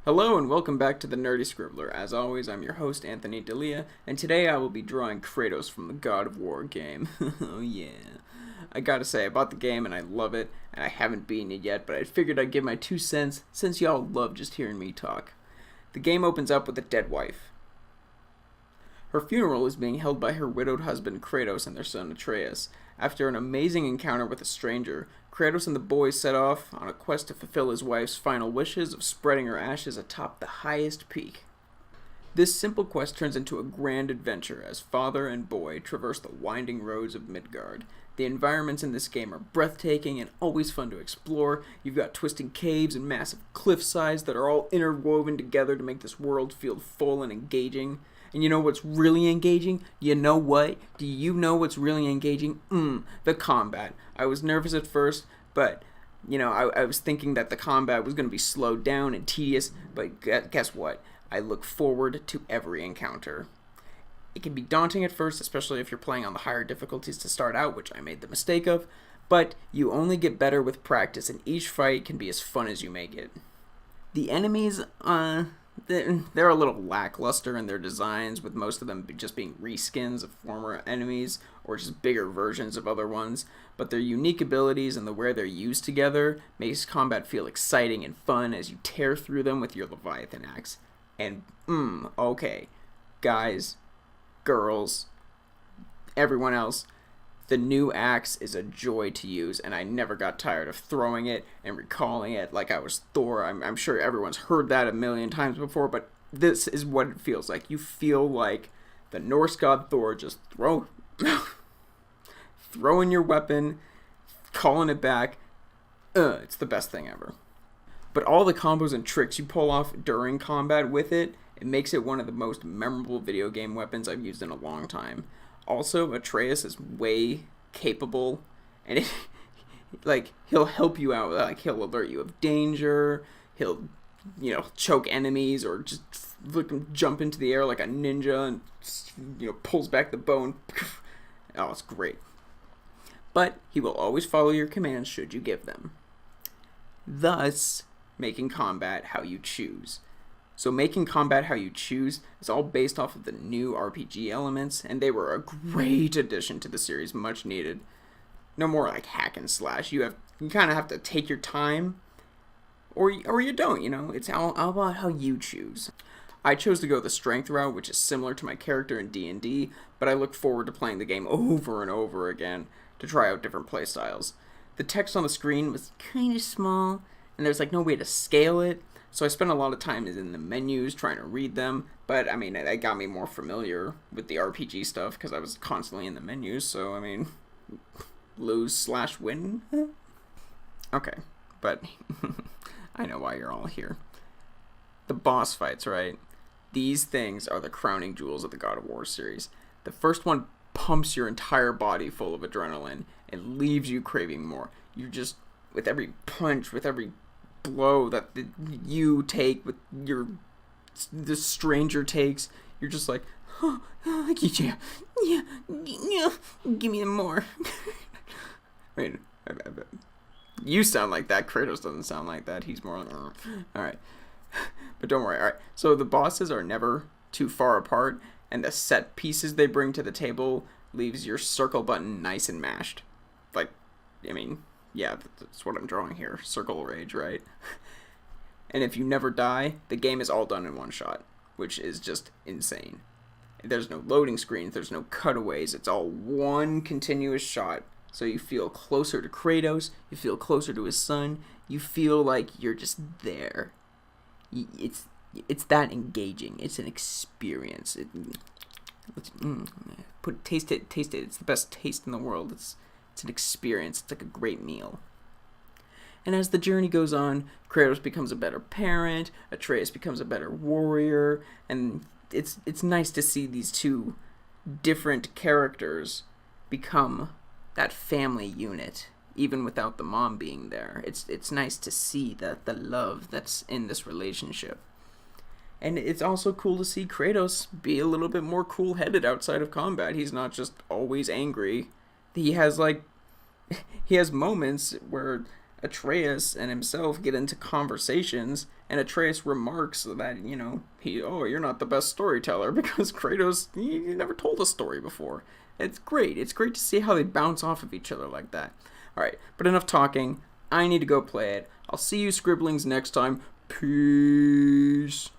Hello and welcome back to the Nerdy Scribbler. As always, I'm your host, Anthony D'Elia, and today I will be drawing Kratos from the God of War game. Oh yeah. I gotta say, I bought the game and I love it, and I haven't beaten it yet, but I figured I'd give my 2 cents since y'all love just hearing me talk. The game opens up with a dead wife. Her funeral is being held by her widowed husband Kratos and their son Atreus. After an amazing encounter with a stranger, Kratos and the boys set off on a quest to fulfill his wife's final wishes of spreading her ashes atop the highest peak. This simple quest turns into a grand adventure as father and boy traverse the winding roads of Midgard. The environments in this game are breathtaking and always fun to explore. You've got twisting caves and massive cliff sides that are all interwoven together to make this world feel full and engaging. And you know what's really engaging? You know what? Do you know what's really engaging? The combat. I was nervous at first, but, I was thinking that the combat was going to be slowed down and tedious, but guess what? I look forward to every encounter. It can be daunting at first, especially if you're playing on the higher difficulties to start out, which I made the mistake of, but you only get better with practice, and each fight can be as fun as you make it. The enemies, they're a little lackluster in their designs, with most of them just being reskins of former enemies or just bigger versions of other ones, but their unique abilities and the way they're used together makes combat feel exciting and fun as you tear through them with your Leviathan axe. And, okay, guys, girls, everyone else, the new axe is a joy to use, and I never got tired of throwing it and recalling it like I was Thor. I'm sure everyone's heard that a million times before, but this is what it feels like. You feel like the Norse god Thor, just throwing your weapon, calling it back. It's the best thing ever. But all the combos and tricks you pull off during combat with it, it makes it one of the most memorable video game weapons I've used in a long time. Also, Atreus is way capable, and he'll help you out. Like, he'll alert you of danger. He'll, choke enemies, or just jump into the air like a ninja and, pulls back the bow and oh, it's great. But he will always follow your commands should you give them, thus making combat how you choose. So making combat how you choose is all based off of the new RPG elements, and they were a great addition to the series, much needed. No more like hack and slash. You kind of have to take your time, or you don't. It's all about how you choose. I chose to go the strength route, which is similar to my character in D&D, but I look forward to playing the game over and over again to try out different playstyles. The text on the screen was kind of small, and there's no way to scale it. So I spent a lot of time in the menus trying to read them, but that got me more familiar with the RPG stuff because I was constantly in the menus, so lose/win? Okay, but I know why you're all here. The boss fights, right? These things are the crowning jewels of the God of War series. The first one pumps your entire body full of adrenaline and leaves you craving more. You just, with every punch, with every blow that you take, with the stranger takes, you're just like, yeah, give me more. Wait, you sound like that. Kratos doesn't sound like that. He's more like, alright. But don't worry, alright. So the bosses are never too far apart, and the set pieces they bring to the table leaves your circle button nice and mashed. Yeah, that's what I'm drawing here. Circle rage, right? And if you never die, the game is all done in one shot, which is just insane. There's no loading screens, there's no cutaways, it's all one continuous shot. So you feel closer to Kratos, you feel closer to his son, you feel like you're just there. It's that engaging. It's an experience. Taste it. It's the best taste in the world. It's an experience. It's like a great meal. And as the journey goes on, Kratos becomes a better parent, Atreus becomes a better warrior, and it's nice to see these two different characters become that family unit, even without the mom being there. It's nice to see the love that's in this relationship. And it's also cool to see Kratos be a little bit more cool-headed outside of combat. He's not just always angry. He has moments where Atreus and himself get into conversations, and Atreus remarks that, oh, you're not the best storyteller because Kratos, he never told a story before. It's great. It's great to see how they bounce off of each other like that. Alright, but enough talking. I need to go play it. I'll see you Scribblings next time. Peace.